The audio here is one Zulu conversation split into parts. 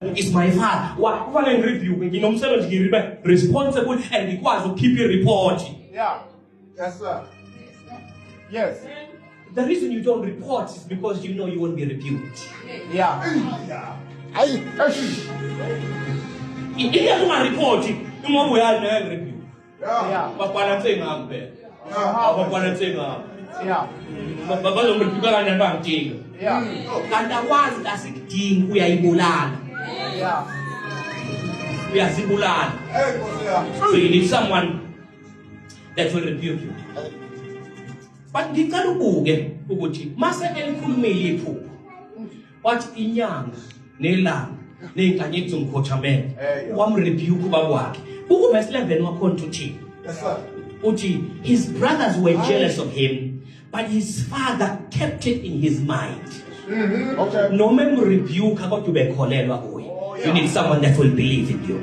is my father. Kufanele ngi-review nginomsebenzi ngibe responsible and ngikwazi ukukhipha i-report. Yeah. Yes, sir. Yes. The reason you don't report is because you know you won't be rebuked. Yeah. If you want report, you won't be review. Yeah. But what I'm saying, I'm bad. What I'm saying, Yeah. but Yeah. and the ones that's a team, we are Ibulan. Yeah. We are Zibulan. So you need someone that will rebuke you. But the Kalubuge, Uguchi, Master Elkumili Poop. What inyanga, Nelang, Nekanyitsum Kochame, one rebuke Babwak, who has left and walk on to tea. Yes, sir. Uchi, his brothers were jealous of him, but his father kept it in his mind. Okay. No man will rebuke about you be called. You need someone that will believe in you.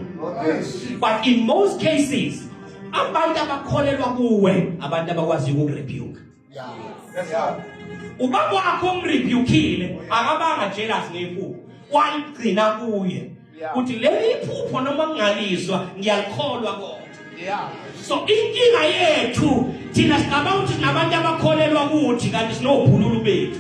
But in most cases, abantu abakholelwa kuwe abantu abakwazi ukurebuke. Yeah. Yes, sir. Ubaba wakho umrebukile akabanga jealous ngephupho. Wayigcina kuye. Uthi leli iphupho noma ngingalizwa ngiyalikholwa kodwa. Yeah. So inkinga yethu thina sicabanga ukuthi nabantu abakholelwa kuthi kanti sinobhululu bethu.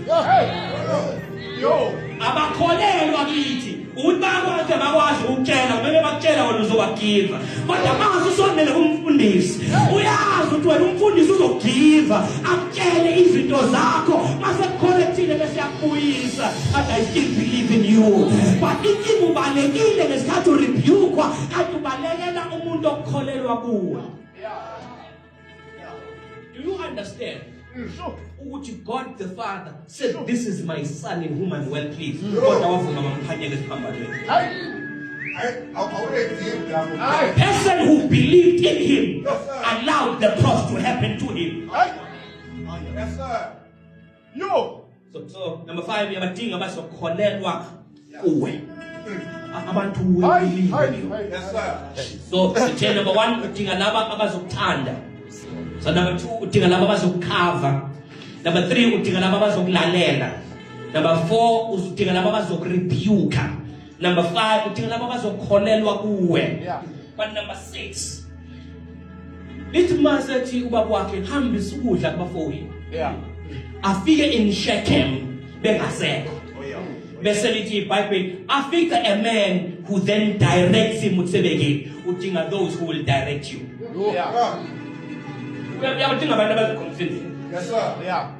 Yo. Abakholelwa kithi ukuthi bakwazi ukutshela kumele bakutshela wena uzowagiva kodwa manje usonele kumfundisi uyazi ukuthi wena umfundisi uzogiva akutshele izinto zakho mase correctile bese yakubuyisa and I still believe in you but inkinga ubalekile ngesikhathi urebukwa kanti ubalekela umuntu okukholelwa kuwe. Do you understand? Sure. God the Father said, "This is my son in whom I'm well pleased." God the person who believed in him allowed the cross to happen to him. Yes, sir. Yo. So number 5, yabatinga abazokholelwa kuwe. Abantu who believe in you. Yes, sir. So number 1, udinga laba abazokuthanda. So number 2, udinga laba abazokukhava. Number 3, udinga laba abazokulalela. Number 4, udinga laba abazokurebuke. Number 5, udinga laba abazokholelwa kuwe. Yeah. But number 6, lithi masethi ubaba wakhe hambisa ukudla kubafowethu. Yeah. Afike in Shechem bengasekho. Oh yeah. Bese lithi iBhayibheli afike a man who then directs him utsebeke. Udinga those who will direct you. Yeah. Uyabudinga abantu abazoconvince. Yes, sir. Yeah.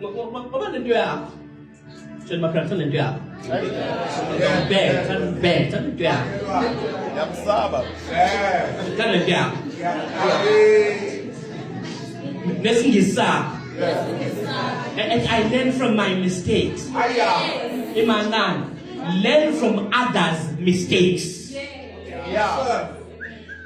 Ngoba lento yakho. Tshela maphela lento yakho. Yeah. Bad, lento yakho. Yamsaba. Yeah. Lento yakho. Nesingisa. And I learn from my mistakes. Imanani, learn from others' mistakes. Yeah.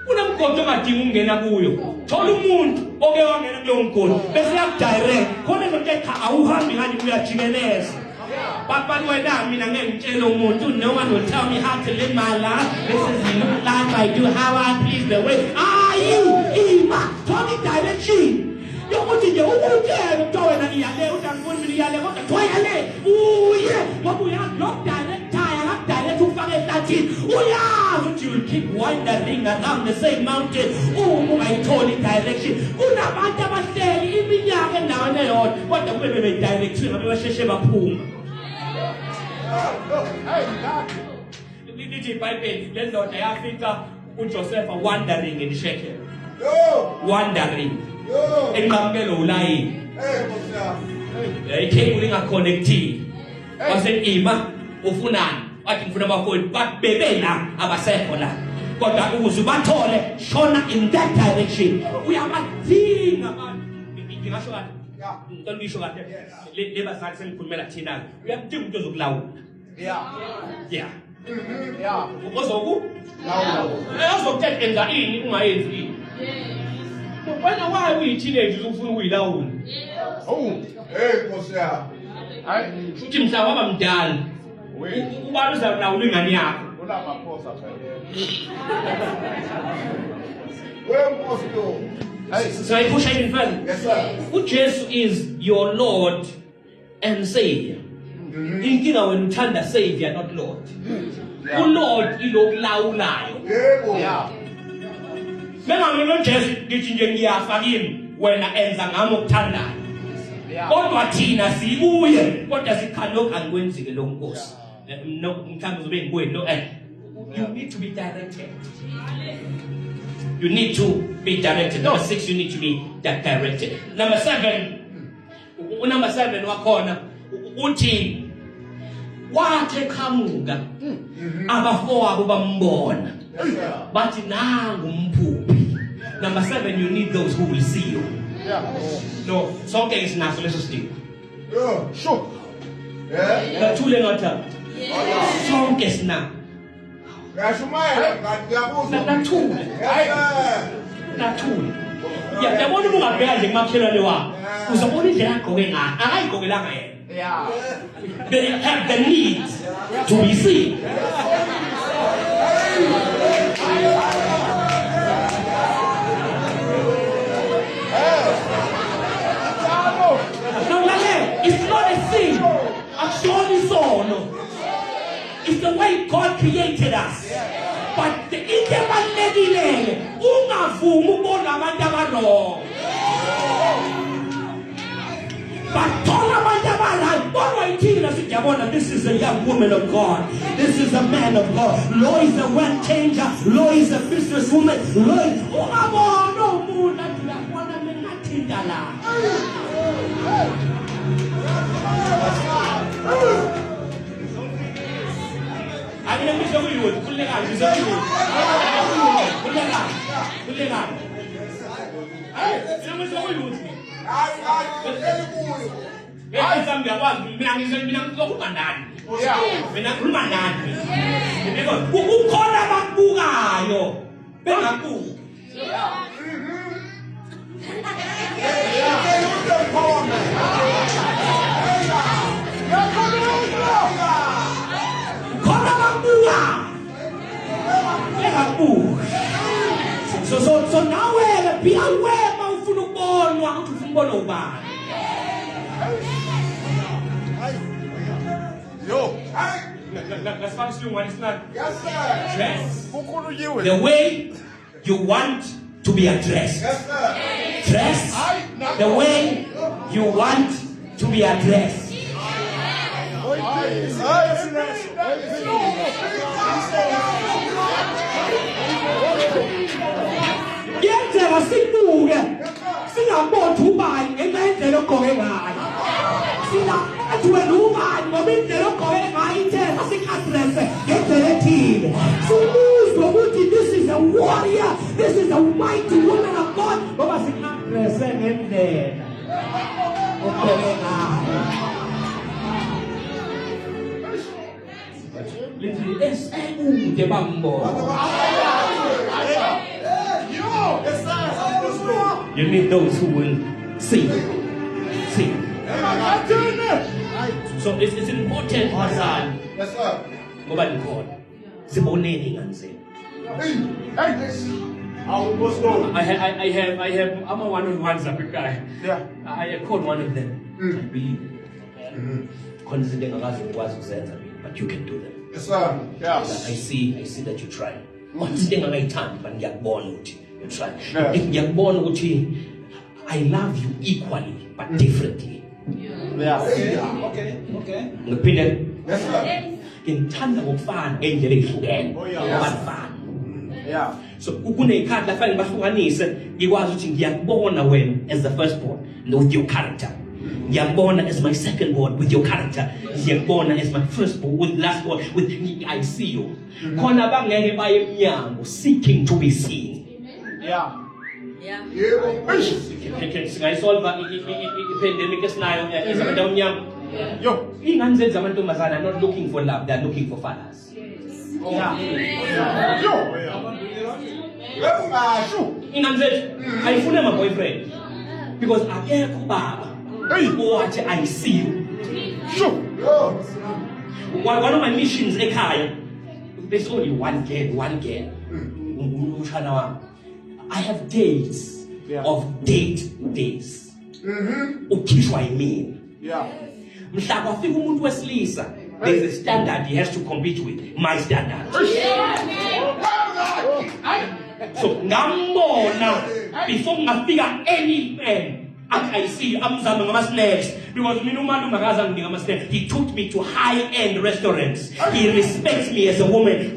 Unamgodi ongadinga ungena kuyo. Thola umuntu oke wangena kulo mgodi bese yakudirect. Khona zonke cha awuhambi ngani uyajikeleza. But wena mina ngeke ngitshele umuntu no one will tell me how to live my life. This is the life I do, how I please the way. Ima, thola direction. Yokuthi nje ukutshela ukuthi wena iyale utangiboni mina iyale kodwa thoyale. Uye ngoba uyalock direct direct ufake ehlathini. Uyazi ukuthi you will keep wandering around the same mountain. Uma ungayitholi direction. Kunabantu abahleli iminyaka endaweni eyodwa kodwa kube bebe direction ngabe basheshe baphuma. Hey, God. Lithi iBhayibheli le ndoda yafika uJoseph wandering in Shechem. Wandering. Enqamukelo ulayini. Ikheli lingaconnecti. Wase ima ufunani? Wathi ngifuna abafowethu but bebe la abasekho la. Kodwa ukuze ubathole shona in that direction. Uyabadinga abantu. Ngingasho kahle. Ngicela ngisho kahle. Le bazali sengikhulumela thina. Uyabudinga umuntu ozokulawula. Yeah. Yeah. Yeah. Uzoku? Lawula. Uzokuthetha enza ini ungayenzi ini. Wena why uyi-teenage ufuna ukuyilawula? Oh. Hey, Kosia. Hayi. Futhi mhla waba mdala. Ubani uzalawula ingane yakho? Unamaphosa phela. Wemposto. Hey, so I push even further. Yes, sir. UJesu is your Lord and Savior. Inkinga wena uthanda Savior not Lord. uLord ilokulawulayo Yebo. Yeah. mengamino Jesu ngithi nje ngiyafa kimi wena enza ngami okuthandayo kodwa thina sibuye kodwa sikhala lokho angikwenzike lo Nkosi no mhlawumbe uzobe ngikuwe no you need to be directed. You need to be directed. Number 6, you need to be directed. Number 7 wakhona uthi wathe qhamuka abafowabo bambona bathi nangu umphuphi. Number 7, you need those who will see you. No, sonke isinaso leso sidingo. Yeah. Sure. Yeah. Kathule ngotha. Sonke sina. Ngiyashumayela ngakuyabuza. Nathule. Hayi. Nathule. Yabona ungabheka nje kumakhelwane wakho. Uzobona indlela agqoke ngayo. Akayigqokelanga yena. Yeah. They have the need to be seen. No, it's not a sin. Actually, no. It's the way God created us. But the ingebalekile ungavumi ubona abantu abarong. But this is a young woman of God. This is a man of God. Lo is a world changer. Lo is a businesswoman. Lo is So now be aware of Yo. Let's focus on one. It's not Yes, sir. dress. You The way you want to be addressed. Yes, sir. Dress the way you want to be addressed. Yenzeka sibuke singabona ubani ngendlela ogqoke ngayo. Singathi wena ubani ngoba indlela ogqoke ngayo ithena sikaddress ngendlela ethile. Sibuzwe ukuthi this is a warrior, this is a mighty woman of God ngoba sikaddress ngendlela ogqoke ngayo. Lithi esekude bambona. You need those who will see. See. So it's important, Hassan. Yes, sir. Ngoba nikhona. Siboneni nganzeni. I have I'm a one-on-ones up guy. Yeah. I called one of them. I believe. Khona izinto engakazi ukwazi ukuzenza but you can do them. Yes, sir. Yes. I see that you try. Izinto engangayithandi but ngiyakubona ukuthi you try. Yeah. Ngiyakubona ukuthi I love you equally but differently. Yeah. Okay. Ngiphinde Yes, sir. ngithanda ngokufana ngendlela ehlukene. Oh, yeah. Abafana. Yeah. So kuneyikhathi la fanele bahlukanise ngikwazi ukuthi ngiyakubona wena as the firstborn with your character. Ngiyakubona as my secondborn with your character. Ngiyakubona as my firstborn with lastborn with I see you. Khona bangeke baye emnyango seeking to be seen. Yeah. Singayisolve i-pandemic esinayo ezabantu omnyama. Yo. Ingane zethu zamantombazana are not looking for love, they are looking for fathers. Yeah. Yo. Ingane zethu ayifune my boyfriend because akekho ubaba owathi I see you. Yo. One of my missions ekhaya, there's only one girl. I have days of days. Ukhishwa yimini. Yeah. Mhla kwafika umuntu wesilisa there's a standard he has to compete with. My standard. So, ngambona before ngafika any man. I see, I'm snacks because he took me to high-end restaurants. He respects me as a woman.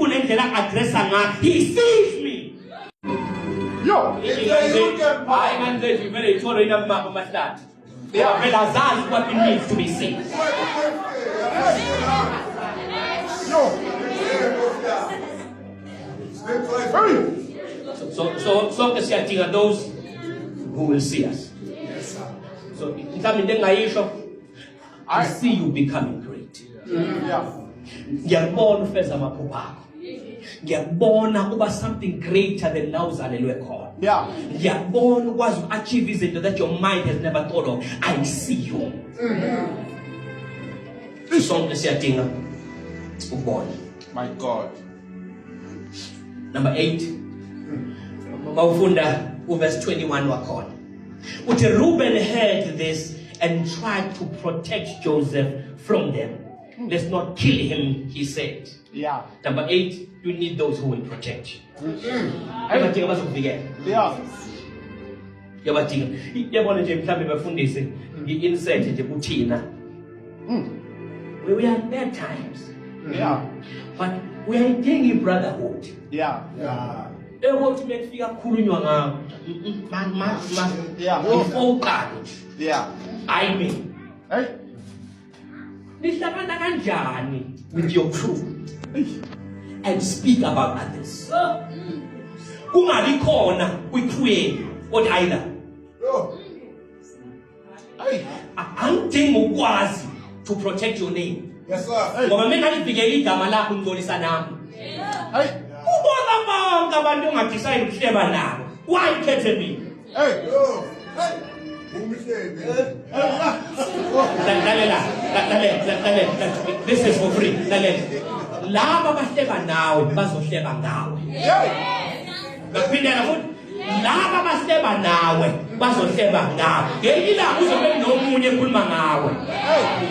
He sees me. Yo. They are realizing what it means to be seen. So those who will see us. So, I see you becoming great. Ngiyabona ufeza amaphupho akho. Ngiyabona uba something greater than now uzalelwe khona. Ngiyabona ukwazi achieve izinto that your mind has never thought of. I see you. Sonke siyadinga ubone. My God. Number 8. Mawufunda verse 21 wakhona. Uthi Reuben heard this and tried to protect Joseph from them. Let's not kill him, he said. Number 8, you need those who will protect you. We are in bad times. But we are in brotherhood. Able to make figure khulunywa I mean, nihlangana kanjani with your crew and speak about others. Kungabi khona kwicrew yenu kodwa either angidingi ukwazi to protect your name. Yes, sir. Ngoba mina ngivikela igama lakho ngcolisa nami. Ubona bonke abantu ongadecide ukuhleba nabo. Why khethe mina? This is for free. Laba bahleba nawe bazohleba ngawe. Ngaphindela futhi laba bahleba nawe bazohleba ngawe. Ngekila uzobe nomunye ekhuluma ngawe.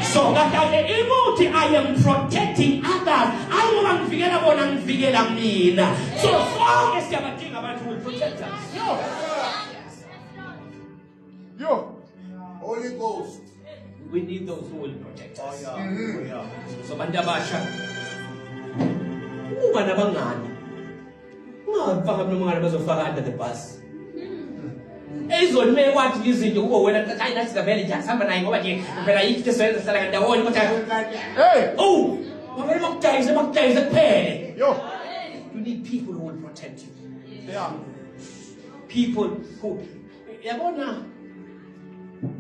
So ngakade imuthi I am protecting others. Ayuba ngivikela bona ngivikela mina. So sonke siyabadinga abantu who will protect us. Yo. Holy Ghost. We need those who will protect us. So bantu abasha uba nabangani ungafaka nomngane bazofaka under the bus. Ezonime wathi izinto kubo wena hayi nathi ngavele nje sihamba naye ngoba nje phela yithi sebenza sala ndawonye kodwa wabona bakujayisa kuphele. Yo. You need people who will protect you. People who yabona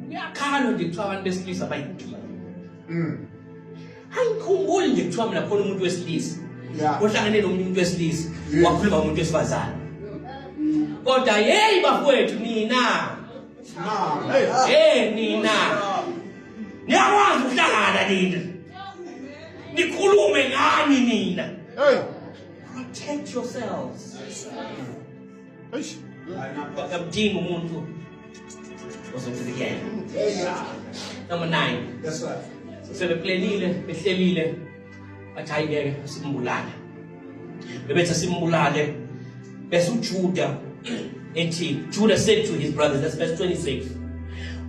uyakhala nje kuthiwa abantu besilisa bayinkinga. Ayikhumbuli nje kuthiwa mina khona umuntu wesilisa. Uhlangane nomuntu wesilisa wakhuluma umuntu wesifazane. Kodwa hey bafowethu nina. Nina. Niyakwazi ukuhlangana nina. Nikhulume ngani nina. Protect yourselves. Bakamdinga umuntu Number 9. Yes, sir. So behlelile bathi ayike simbulale. Bebethi simbulale bese uJudah ethi Judah said to his brothers, that's verse 26.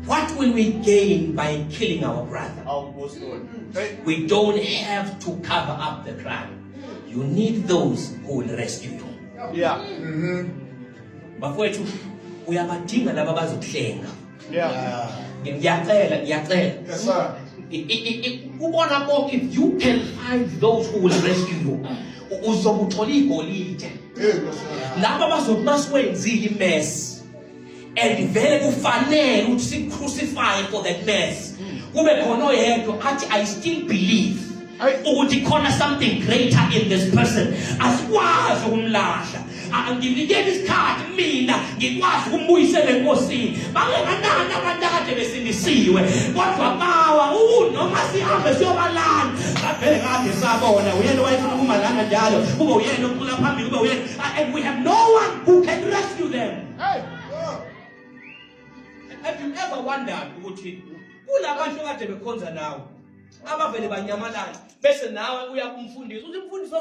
What will we gain by killing our brother? We don't have to cover up the crime. You need those who will rescue you. Bafowethu uyabadinga laba bazokuhlenga. Ngiyacela. Yes, sir. If you can find those who will rescue you, uzobuthola igolide. Laba bazobaswenzile imess. And vele kufanele ukuthi sicrucify for that mess. Kube khona oyedwa athi I still believe ukuthi khona something greater in this person. Asikwazi ukumlahla. Anginikele isikhathi mina ngikwazi ukumbuyisela enkosini. Bangenganani abantu akade besindisiwe kodwa bawa noma sihambe siyobalana baphele kade sabona uyena wayefuna ukumalana njalo kube uyena oqhula phambili kube uyena and we have no one who can rescue them. Have you ever wondered ukuthi kulabantu akade bekhonza nawe abavele banyamalala bese nawe uyakumfundisa uthi mfundisi